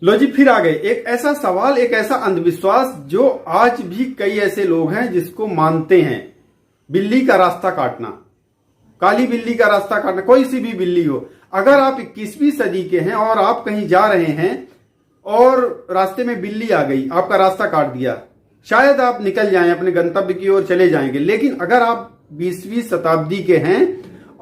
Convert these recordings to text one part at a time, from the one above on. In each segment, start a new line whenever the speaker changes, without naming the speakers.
लो जी, फिर आ गए एक ऐसा सवाल, एक ऐसा अंधविश्वास जो आज भी कई ऐसे लोग हैं जिसको मानते हैं। बिल्ली का रास्ता काटना, काली बिल्ली का रास्ता काटना, कोई सी भी बिल्ली हो। अगर आप 21वीं सदी के हैं और आप कहीं जा रहे हैं और रास्ते में बिल्ली आ गई, आपका रास्ता काट दिया, शायद आप निकल जाएं, अपने गंतव्य की ओर चले जाएंगे। लेकिन अगर आप 20वीं शताब्दी के हैं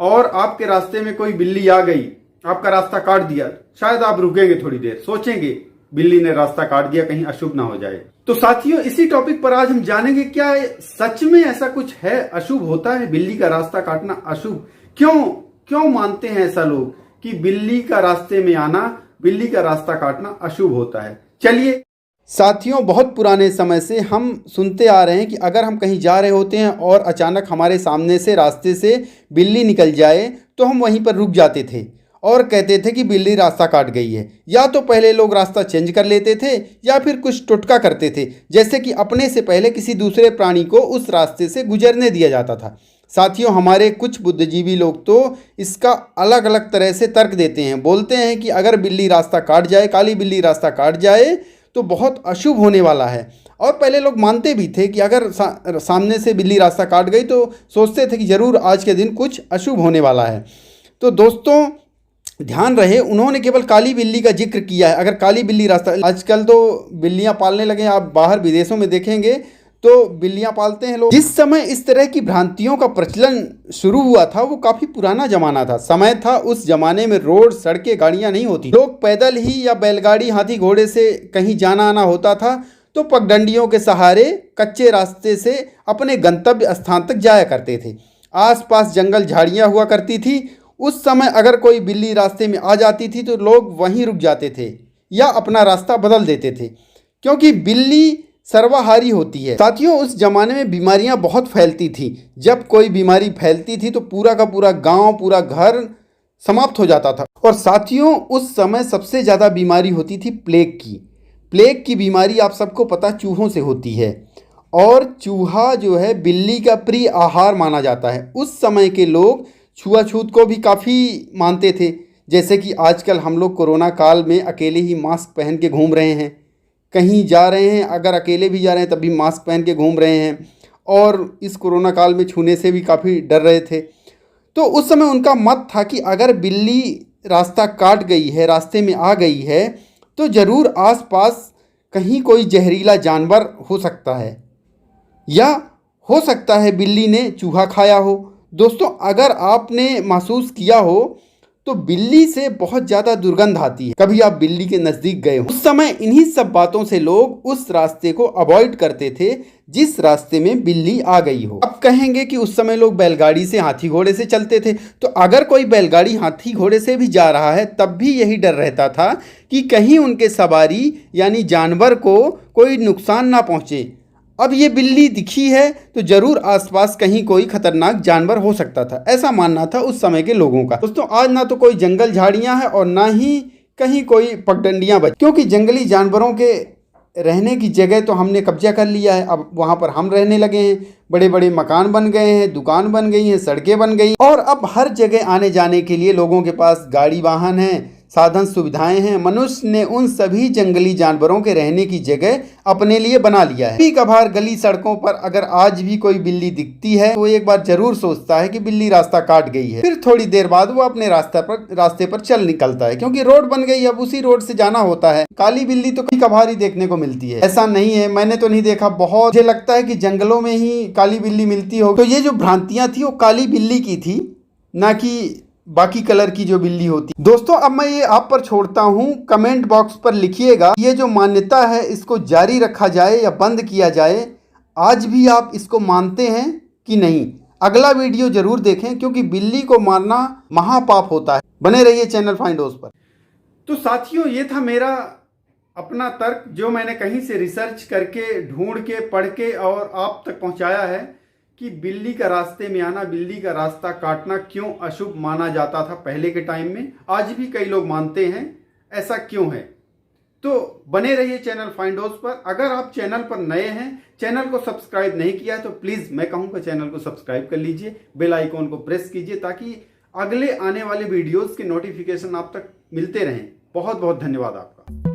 और आपके रास्ते में कोई बिल्ली आ गई, आपका रास्ता काट दिया, शायद आप रुकेंगे, थोड़ी देर सोचेंगे, बिल्ली ने रास्ता काट दिया, कहीं अशुभ ना हो जाए। तो साथियों, इसी टॉपिक पर आज हम जानेंगे, क्या सच में ऐसा कुछ है, अशुभ होता है बिल्ली का रास्ता काटना अशुभ? क्यों मानते हैं ऐसा लोग कि बिल्ली का रास्ते में आना, बिल्ली का रास्ता काटना अशुभ होता है? चलिए साथियों, बहुत पुराने समय से हम सुनते आ रहे हैं कि अगर हम कहीं जा रहे होते हैं और अचानक हमारे सामने से रास्ते से बिल्ली निकल जाए तो हम वहीं पर रुक जाते थे और कहते थे कि बिल्ली रास्ता काट गई है। या तो पहले लोग रास्ता चेंज कर लेते थे या फिर कुछ टोटका करते थे, जैसे कि अपने से पहले किसी दूसरे प्राणी को उस रास्ते से गुजरने दिया जाता था। साथियों, हमारे कुछ बुद्धिजीवी लोग तो इसका अलग अलग तरह से तर्क देते हैं। बोलते हैं कि अगर बिल्ली रास्ता काट जाए, काली बिल्ली रास्ता काट जाए तो बहुत अशुभ होने वाला है। और पहले लोग मानते भी थे कि अगर सामने से बिल्ली रास्ता काट गई तो सोचते थे कि ज़रूर आज के दिन कुछ अशुभ होने वाला है। तो दोस्तों, ध्यान रहे, उन्होंने केवल काली बिल्ली का जिक्र किया है। अगर काली बिल्ली रास्ता, आजकल तो बिल्लियां पालने लगे हैं, आप बाहर विदेशों में देखेंगे तो बिल्लियां पालते हैं लोग। जिस समय इस तरह की भ्रांतियों का प्रचलन शुरू हुआ था वो काफ़ी पुराना जमाना था। समय था, उस जमाने में रोड, सड़कें, गाड़ियां नहीं होती, लोग पैदल ही या बैलगाड़ी, हाथी घोड़े से कहीं जाना आना होता था तो पगडंडियों के सहारे कच्चे रास्ते से अपने गंतव्य स्थान तक जाया करते थे। आसपास जंगल झाड़ियाँ हुआ करती थी। उस समय अगर कोई बिल्ली रास्ते में आ जाती थी तो लोग वहीं रुक जाते थे या अपना रास्ता बदल देते थे, क्योंकि बिल्ली सर्वाहारी होती है। साथियों, उस जमाने में बीमारियां बहुत फैलती थी। जब कोई बीमारी फैलती थी तो पूरा का पूरा गांव, पूरा घर समाप्त हो जाता था। और साथियों, उस समय सबसे ज़्यादा बीमारी होती थी प्लेग की। प्लेग की बीमारी आप सबको पता चूहों से होती है और चूहा जो है बिल्ली का प्रिय आहार माना जाता है। उस समय के लोग छुआछूत को भी काफ़ी मानते थे, जैसे कि आजकल हम लोग कोरोना काल में अकेले ही मास्क पहन के घूम रहे हैं, कहीं जा रहे हैं अगर अकेले भी जा रहे हैं तब भी मास्क पहन के घूम रहे हैं, और इस कोरोना काल में छूने से भी काफ़ी डर रहे थे। तो उस समय उनका मत था कि अगर बिल्ली रास्ता काट गई है, रास्ते में आ गई है, तो ज़रूर आसपास कहीं कोई जहरीला जानवर हो सकता है या हो सकता है बिल्ली ने चूहा खाया हो। दोस्तों, अगर आपने महसूस किया हो तो बिल्ली से बहुत ज़्यादा दुर्गंध आती है। कभी आप बिल्ली के नज़दीक गए हो, उस समय इन्हीं सब बातों से लोग उस रास्ते को अवॉइड करते थे जिस रास्ते में बिल्ली आ गई हो। अब कहेंगे कि उस समय लोग बैलगाड़ी से, हाथी घोड़े से चलते थे, तो अगर कोई बैलगाड़ी, हाथी घोड़े से भी जा रहा है तब भी यही डर रहता था कि कहीं उनके सवारी यानी जानवर को कोई नुकसान ना पहुँचे। अब ये बिल्ली दिखी है तो जरूर आसपास कहीं कोई खतरनाक जानवर हो सकता था, ऐसा मानना था उस समय के लोगों का। दोस्तों, आज ना तो कोई जंगल झाड़ियां हैं और ना ही कहीं कोई पगडंडियां बची, क्योंकि जंगली जानवरों के रहने की जगह तो हमने कब्जा कर लिया है। अब वहाँ पर हम रहने लगे हैं, बड़े बड़े मकान बन गए हैं, दुकान बन गई हैं, सड़कें बन गई, और अब हर जगह आने जाने के लिए लोगों के पास गाड़ी वाहन है, साधन सुविधाएं हैं। मनुष्य ने उन सभी जंगली जानवरों के रहने की जगह अपने लिए बना लिया है। कभी कभार गली सड़कों पर अगर आज भी कोई बिल्ली दिखती है तो एक बार जरूर सोचता है कि बिल्ली रास्ता काट गई है, फिर थोड़ी देर बाद वो अपने रास्ते पर चल निकलता है, क्योंकि रोड बन गई, अब उसी रोड से जाना होता है। काली बिल्ली तो कभी कभार ही देखने को मिलती है, ऐसा नहीं है, मैंने तो नहीं देखा। बहुत, मुझे लगता है कि जंगलों में ही काली बिल्ली मिलती हो। तो ये जो भ्रांतियां थी वो काली बिल्ली की थी, ना कि बाकी कलर की जो बिल्ली होती। दोस्तों, अब मैं ये आप पर छोड़ता हूँ, कमेंट बॉक्स पर लिखिएगा ये जो मान्यता है इसको जारी रखा जाए या बंद किया जाए। आज भी आप इसको मानते हैं कि नहीं? अगला वीडियो जरूर देखें, क्योंकि बिल्ली को मारना महापाप होता है। बने रहिए चैनल फाइंडोज पर। तो साथियों, ये था मेरा अपना तर्क, जो मैंने कहीं से रिसर्च करके, ढूंढ के, पढ़ के और आप तक पहुंचाया है कि बिल्ली का रास्ते में आना, बिल्ली का रास्ता काटना क्यों अशुभ माना जाता था पहले के टाइम में। आज भी कई लोग मानते हैं, ऐसा क्यों है? तो बने रहिए चैनल फाइंडोज पर। अगर आप चैनल पर नए हैं, चैनल को सब्सक्राइब नहीं किया तो प्लीज़ मैं कहूँगा चैनल को सब्सक्राइब कर लीजिए, बेल आइकॉन को प्रेस कीजिए, ताकि अगले आने वाले वीडियोज़ के नोटिफिकेशन आप तक मिलते रहें। बहुत बहुत धन्यवाद आपका।